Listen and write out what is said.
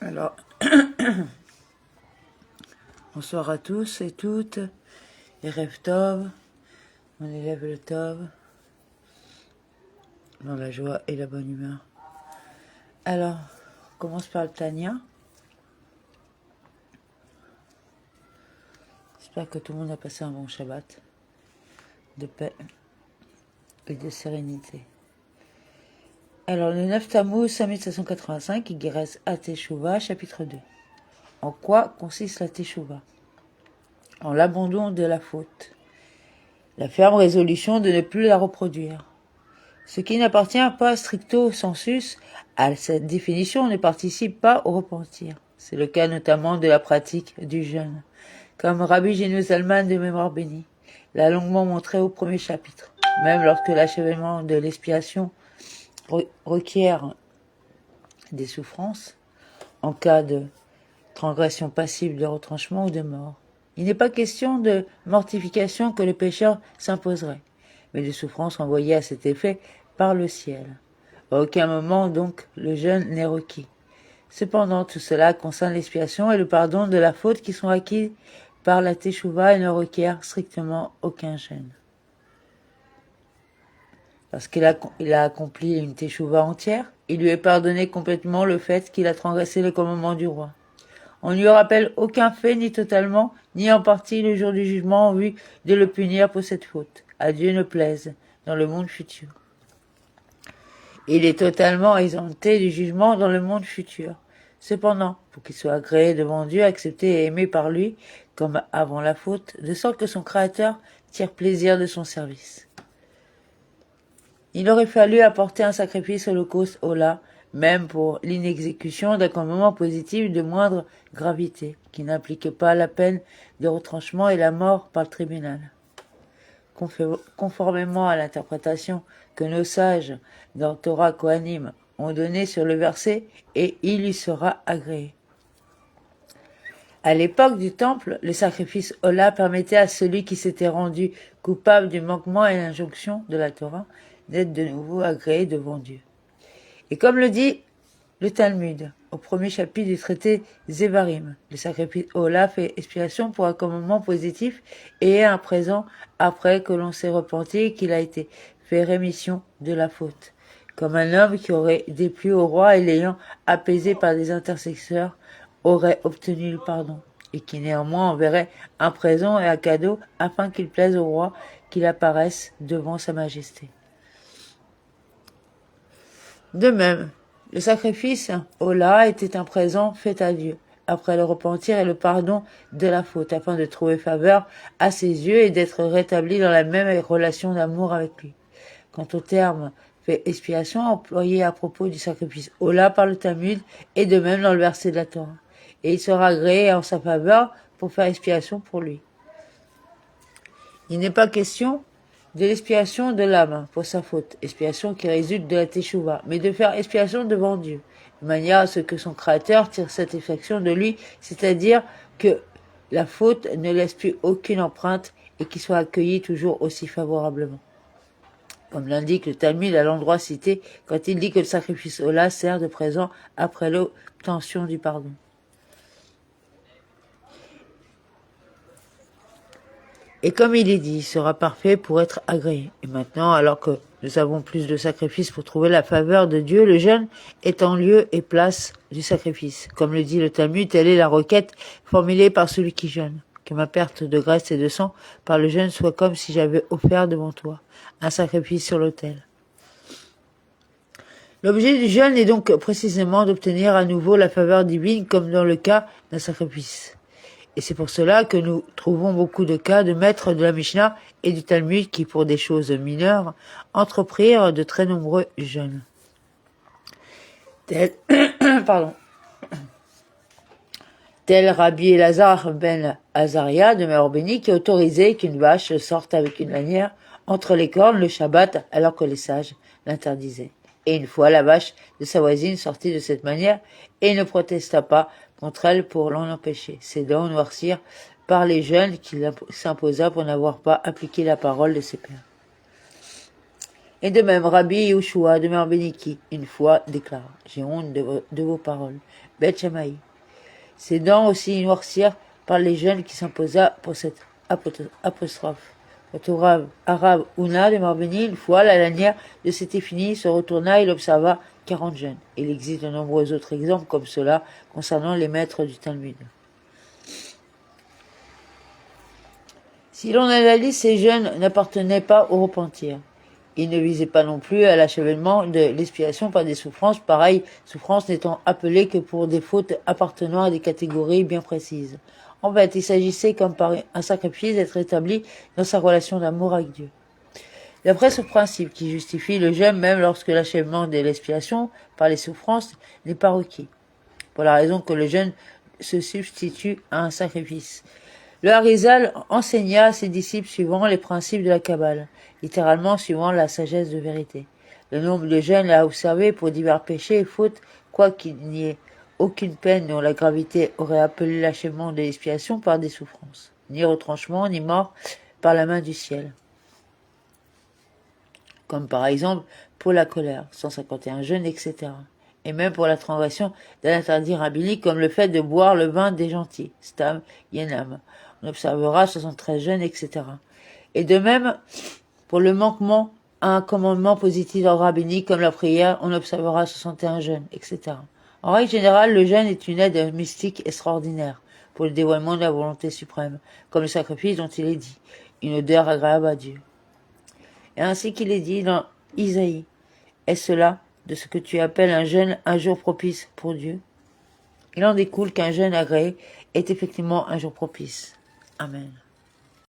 Alors, bonsoir à tous et toutes, et Rêve Tov, on élève le Tov, dans la joie et la bonne humeur. Alors, on commence par le Tania. J'espère que tout le monde a passé un bon Shabbat, de paix et de sérénité. Alors, le 9 Tammuz, 5785, Igérès à Teshuvah, chapitre 2. En quoi consiste la Teshuvah? En l'abandon de la faute, la ferme résolution de ne plus la reproduire. Ce qui n'appartient pas stricto sensus à cette définition ne participe pas au repentir. C'est le cas notamment de la pratique du jeûne, comme Rabbi Gino Zalman de Mémoire bénie l'a longuement montré au premier chapitre. Même lorsque l'achèvement de l'expiation requiert des souffrances, en cas de transgression passive de retranchement ou de mort, il n'est pas question de mortification que le pécheur s'imposerait, mais de souffrances envoyées à cet effet par le ciel. À aucun moment, donc, le jeûne n'est requis. Cependant, tout cela concerne l'expiation et le pardon de la faute qui sont acquis par la Teshuvah et ne requiert strictement aucun jeûne. Lorsqu'il a accompli une Teshuvah entière, il lui est pardonné complètement le fait qu'il a transgressé le commandement du roi. On ne lui rappelle aucun fait, ni totalement, ni en partie, le jour du jugement en vue de le punir pour cette faute. À Dieu ne plaise, dans le monde futur. Il est totalement exempté du jugement dans le monde futur. Cependant, pour qu'il soit agréé devant Dieu, accepté et aimé par lui, comme avant la faute, de sorte que son Créateur tire plaisir de son service. Il aurait fallu apporter un sacrifice holocauste Ola, même pour l'inexécution d'un commandement positif de moindre gravité, qui n'implique pas la peine de retranchement et la mort par le tribunal. Conformément à l'interprétation que nos sages dans Torah Kohanim ont donnée sur le verset, et il lui sera agréé. À l'époque du temple, le sacrifice Ola permettait à celui qui s'était rendu coupable du manquement et l'injonction de la Torah d'être de nouveau agréé devant Dieu. Et comme le dit le Talmud, au premier chapitre du traité Zévarim, le sacrifice Ola fait expiation pour un commandement positif et un présent après que l'on s'est repenti et qu'il a été fait rémission de la faute. Comme un homme qui aurait déplu au roi et l'ayant apaisé par des intercesseurs aurait obtenu le pardon, et qui néanmoins enverrait un présent et un cadeau afin qu'il plaise au roi qu'il apparaisse devant sa majesté. De même, le sacrifice Ola était un présent fait à Dieu, après le repentir et le pardon de la faute, afin de trouver faveur à ses yeux et d'être rétabli dans la même relation d'amour avec lui. Quant au terme fait expiation employé à propos du sacrifice Ola par le Talmud, et de même dans le verset de la Torah, et il sera agréé en sa faveur pour faire expiation pour lui. Il n'est pas question de l'expiation de l'âme pour sa faute, expiation qui résulte de la Teshuvah, mais de faire expiation devant Dieu, de manière à ce que son Créateur tire satisfaction de lui, c'est-à-dire que la faute ne laisse plus aucune empreinte et qu'il soit accueilli toujours aussi favorablement. Comme l'indique le Talmud à l'endroit cité quand il dit que le sacrifice Ola sert de présent après l'obtention du pardon. Et comme il est dit, il sera parfait pour être agréé. Et maintenant, alors que nous avons plus de sacrifices pour trouver la faveur de Dieu, le jeûne est en lieu et place du sacrifice. Comme le dit le Talmud, telle est la requête formulée par celui qui jeûne. Que ma perte de graisse et de sang par le jeûne soit comme si j'avais offert devant toi un sacrifice sur l'autel. L'objet du jeûne est donc précisément d'obtenir à nouveau la faveur divine comme dans le cas d'un sacrifice. Et c'est pour cela que nous trouvons beaucoup de cas de maîtres de la Mishnah et du Talmud qui, pour des choses mineures, entreprirent de très nombreux jeûnes. Tel Rabbi Elazar ben Azaria de Mémoire bénie qui autorisait qu'une vache sorte avec une lanière entre les cornes le Shabbat alors que les sages l'interdisaient. Et une fois la vache de sa voisine sortit de cette manière et ne protesta pas contre elle pour l'en empêcher. Ses dents noircirent par les jeûnes qu'il s'imposa pour n'avoir pas appliqué la parole de ses pères. Et de même, Rabbi Yehoshua demeure béni qui, une fois, déclare, j'ai honte de vos paroles. Beth Shammai. Ces dents aussi noircirent par les jeunes qui s'imposa pour cette apostrophe. Quant au arabe Ouna demeure béni, une fois, la lanière de c'était fini, se retourna et l'observa 40 jeunes. Il existe de nombreux autres exemples comme cela concernant les maîtres du Talmud. Si l'on analyse, ces jeunes n'appartenaient pas au repentir. Ils ne visaient pas non plus à l'achèvement de l'expiation par des souffrances, pareilles souffrances n'étant appelées que pour des fautes appartenant à des catégories bien précises. En fait, il s'agissait comme par un sacrifice d'être établi dans sa relation d'amour avec Dieu. D'après ce principe qui justifie le jeûne même lorsque l'achèvement de l'expiation par les souffrances n'est pas requis, pour la raison que le jeûne se substitue à un sacrifice. Le Harizal enseigna à ses disciples suivant les principes de la Kabbale, littéralement suivant la sagesse de vérité. Le nombre de jeûnes à observer pour divers péchés et fautes, quoiqu'il n'y ait aucune peine dont la gravité aurait appelé l'achèvement de l'expiation par des souffrances, ni retranchement, ni mort par la main du ciel. Comme par exemple pour la colère, 151 jeûnes, etc. Et même pour la transgression d'un interdit rabbinique comme le fait de boire le vin des gentils, Stam, Yenam. On observera 73 jeûnes, etc. Et de même, pour le manquement à un commandement positif d'ordre rabbinique comme la prière, on observera 61 jeûnes, etc. En règle générale, le jeûne est une aide mystique extraordinaire pour le dévoilement de la volonté suprême, comme le sacrifice dont il est dit, une odeur agréable à Dieu. Et ainsi qu'il est dit dans Isaïe, est-ce cela de ce que tu appelles un jeûne, un jour propice pour Dieu? Il en découle qu'un jeûne agréé est effectivement un jour propice. Amen.